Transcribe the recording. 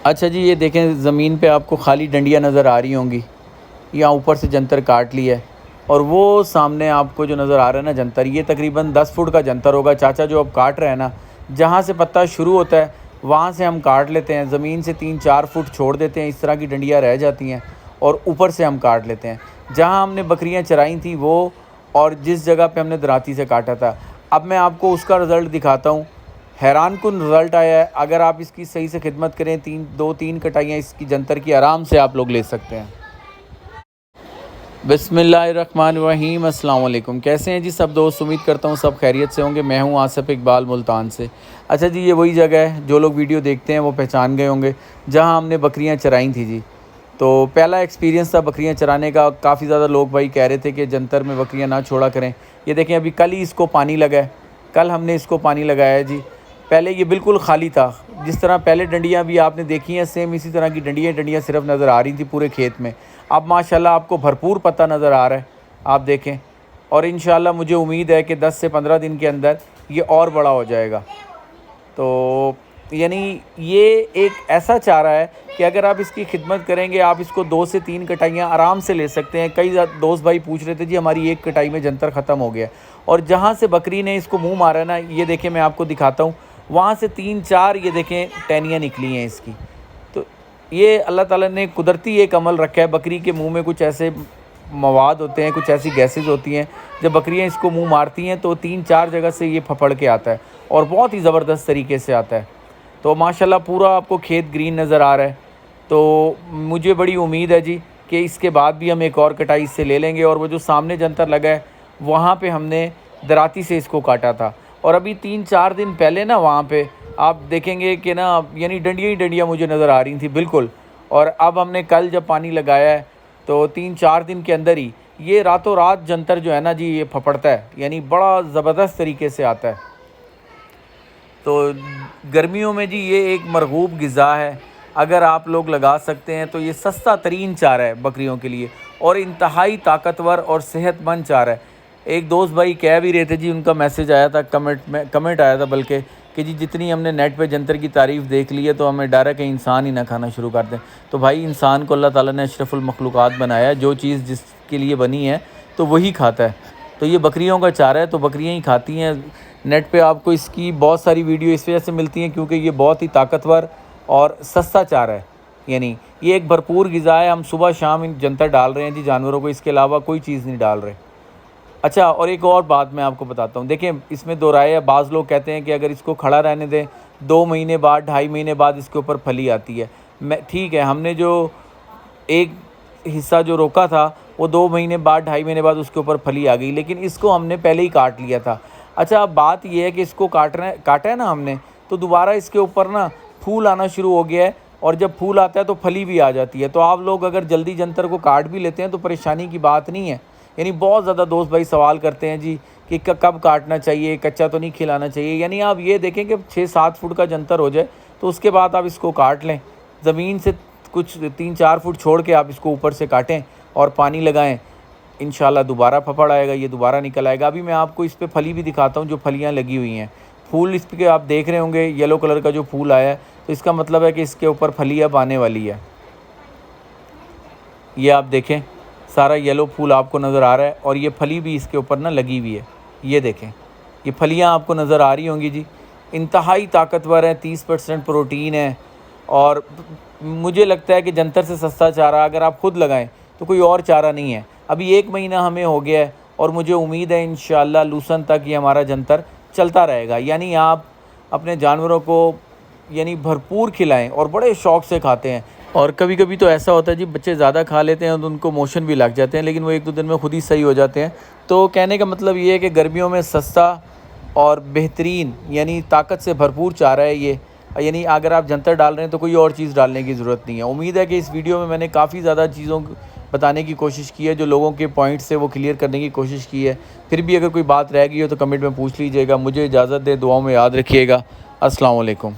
اچھا جی، یہ دیکھیں زمین پہ آپ کو خالی ڈنڈیاں نظر آ رہی ہوں گی، یا اوپر سے جنتر کاٹ لی ہے، اور وہ سامنے آپ کو جو نظر آ رہا ہے نا جنتر، یہ تقریباً 10 فٹ کا جنتر ہوگا چاچا جو اب کاٹ رہے ہیں نا۔ جہاں سے پتہ شروع ہوتا ہے وہاں سے ہم کاٹ لیتے ہیں، زمین سے 3-4 فٹ چھوڑ دیتے ہیں، اس طرح کی ڈنڈیاں رہ جاتی ہیں، اور اوپر سے ہم کاٹ لیتے ہیں۔ جہاں ہم نے بکریاں چرائی تھیں وہ، اور جس جگہ پہ ہم نے دراتی سے کاٹا تھا، اب میں آپ کو اس کا رزلٹ دکھاتا ہوں۔ حیران کن رزلٹ آیا ہے۔ اگر آپ اس کی صحیح سے خدمت کریں، 2-3 کٹائیاں اس کی جنتر کی آرام سے آپ لوگ لے سکتے ہیں۔ بسم اللہ الرحمن الرحیم۔ السلام علیکم، کیسے ہیں جی سب دوست؟ امید کرتا ہوں سب خیریت سے ہوں گے۔ میں ہوں آصف اقبال ملتان سے۔ اچھا جی، یہ وہی جگہ ہے جو لوگ ویڈیو دیکھتے ہیں وہ پہچان گئے ہوں گے، جہاں ہم نے بکریاں چرائیں تھیں جی۔ تو پہلا ایکسپیرینس تھا بکریاں چرانے کا، کافی زیادہ لوگ بھائی کہہ رہے تھے کہ جنتر میں بکریاں نہ چھوڑا کریں۔ یہ دیکھیں ابھی کل ہی اس کو پانی لگا ہے، کل ہم نے اس کو پانی لگایا ہے جی۔ پہلے یہ بالکل خالی تھا، جس طرح پہلے ڈنڈیاں بھی آپ نے دیکھی ہیں سیم اسی طرح کی ڈنڈیاں صرف نظر آ رہی تھیں پورے کھیت میں۔ اب ماشاءاللہ آپ کو بھرپور پتہ نظر آ رہا ہے، آپ دیکھیں، اور انشاءاللہ مجھے امید ہے کہ 10 سے 15 دن کے اندر یہ اور بڑا ہو جائے گا۔ تو یعنی یہ ایک ایسا چارہ ہے کہ اگر آپ اس کی خدمت کریں گے، آپ اس کو 2 سے 3 کٹائیاں آرام سے لے سکتے ہیں۔ کئی دوست بھائی پوچھ رہے تھے جی ہماری ایک کٹائی میں جنتر ختم ہو گیا، اور جہاں سے بکری نے اس کو منہ مارا ہے نا، یہ دیکھیں میں آپ کو دکھاتا ہوں، وہاں سے 3-4 یہ دیکھیں ٹہنیاں نکلی ہیں اس کی۔ تو یہ اللہ تعالیٰ نے قدرتی ایک عمل رکھا ہے، بکری کے منہ میں کچھ ایسے مواد ہوتے ہیں، کچھ ایسی گیسز ہوتی ہیں، جب بکریاں اس کو منہ مارتی ہیں تو 3-4 جگہ سے یہ پھپڑ کے آتا ہے، اور بہت ہی زبردست طریقے سے آتا ہے۔ تو ماشاءاللہ پورا آپ کو کھیت گرین نظر آ رہا ہے۔ تو مجھے بڑی امید ہے جی کہ اس کے بعد بھی ہم ایک اور کٹائی اس سے لے لیں گے، اور وہ جو سامنے جنتر لگا ہے وہاں پہ ہم نے دراتی سے اس کو کاٹا تھا، اور ابھی 3-4 دن پہلے نا وہاں پہ آپ دیکھیں گے کہ نا یعنی ڈنڈیاں ہی ڈنڈیاں مجھے نظر آ رہی تھیں بالکل۔ اور اب ہم نے کل جب پانی لگایا ہے تو 3-4 دن کے اندر ہی یہ راتوں رات جنتر جو ہے نا جی یہ پھپڑتا ہے، یعنی بڑا زبردست طریقے سے آتا ہے۔ تو گرمیوں میں جی یہ ایک مرغوب غذا ہے، اگر آپ لوگ لگا سکتے ہیں تو یہ سستا ترین چارہ ہے بکریوں کے لیے، اور انتہائی طاقتور اور صحت مند چارہ ہے۔ ایک دوست بھائی کہہ بھی رہے تھے جی، ان کا میسج آیا تھا کمنٹ آیا تھا بلکہ، کہ جی جتنی ہم نے نیٹ پہ جنتر کی تعریف دیکھ لی ہے تو ہمیں ڈر ہے کہ انسان ہی نہ کھانا شروع کر دیں۔ تو بھائی انسان کو اللہ تعالیٰ نے اشرف المخلوقات بنایا ہے، جو چیز جس کے لیے بنی ہے تو وہی کھاتا ہے۔ تو یہ بکریوں کا چارہ ہے تو بکریاں ہی کھاتی ہیں۔ نیٹ پہ آپ کو اس کی بہت ساری ویڈیو اس وجہ سے ملتی ہیں کیونکہ یہ بہت ہی طاقتور اور سستا چارہ ہے، یعنی یہ ایک بھرپور غذا ہے۔ ہم صبح شام جنتر ڈال رہے ہیں جی جانوروں کو، اس کے علاوہ کوئی چیز نہیں ڈال رہے۔ اچھا، اور ایک اور بات میں آپ کو بتاتا ہوں، دیکھیں اس میں دو رائے ہے۔ بعض لوگ کہتے ہیں کہ اگر اس کو کھڑا رہنے دیں 2 مہینے بعد 2.5 مہینے بعد اس کے اوپر پھلی آتی ہے۔ ٹھیک ہے، ہم نے جو ایک حصہ جو روکا تھا وہ 2 مہینے بعد 2.5 مہینے بعد اس کے اوپر پھلی آ گئی، لیکن اس کو ہم نے پہلے ہی کاٹ لیا تھا۔ اچھا، اب بات یہ ہے کہ اس کو کاٹا ہے نا ہم نے، تو دوبارہ اس کے اوپر نا پھول آنا شروع ہو گیا ہے، اور جب پھول آتا ہے تو پھلی بھی آ جاتی ہے۔ تو آپ لوگ اگر جلدی جنتر کو کاٹ بھی لیتے ہیں تو پریشانی کی بات نہیں ہے۔ یعنی بہت زیادہ دوست بھائی سوال کرتے ہیں جی کہ کب کاٹنا چاہیے، کچا تو نہیں کھلانا چاہیے۔ یعنی آپ یہ دیکھیں کہ 6-7 فٹ کا جنتر ہو جائے تو اس کے بعد آپ اس کو کاٹ لیں، زمین سے کچھ 3-4 فٹ چھوڑ کے آپ اس کو اوپر سے کاٹیں اور پانی لگائیں، انشاءاللہ دوبارہ پھپڑ آئے گا، یہ دوبارہ نکل آئے گا۔ ابھی میں آپ کو اس پہ پھلی بھی دکھاتا ہوں، جو پھلیاں لگی ہوئی ہیں، پھول اس پہ آپ دیکھ رہے ہوں گے یلو کلر کا جو پھول آیا ہے، تو اس کا مطلب ہے کہ اس کے اوپر پھلی اب آنے والی ہے۔ یہ آپ دیکھیں سارا یلو پھول آپ کو نظر آ رہا ہے، اور یہ پھلی بھی اس کے اوپر نا لگی ہوئی ہے۔ یہ دیکھیں یہ پھلیاں آپ کو نظر آ رہی ہوں گی جی، انتہائی طاقتور ہیں، 30% پروٹین ہے، اور مجھے لگتا ہے کہ جنتر سے سستا چارہ اگر آپ خود لگائیں تو کوئی اور چارہ نہیں ہے۔ ابھی 1 مہینہ ہمیں ہو گیا ہے، اور مجھے امید ہے انشاءاللہ لوسن تک یہ ہمارا جنتر چلتا رہے گا۔ یعنی آپ اپنے جانوروں کو یعنی بھرپور کھلائیں، اور بڑے شوق سے کھاتے ہیں۔ اور کبھی کبھی تو ایسا ہوتا ہے جی بچے زیادہ کھا لیتے ہیں تو ان کو موشن بھی لگ جاتے ہیں، لیکن وہ 1-2 دن میں خود ہی صحیح ہو جاتے ہیں۔ تو کہنے کا مطلب یہ ہے کہ گرمیوں میں سستا اور بہترین یعنی طاقت سے بھرپور چارہ ہے یہ۔ یعنی اگر آپ جنتر ڈال رہے ہیں تو کوئی اور چیز ڈالنے کی ضرورت نہیں ہے۔ امید ہے کہ اس ویڈیو میں نے کافی زیادہ چیزوں بتانے کی کوشش کی ہے، جو لوگوں کے پوائنٹ سے وہ کلیئر کرنے کی کوشش کی ہے۔ پھر بھی اگر کوئی بات رہ گئی ہو تو کمنٹ میں پوچھ لیجیے گا۔ مجھے اجازت دے، دعاؤں میں یاد رکھیے گا۔ السلام علیکم۔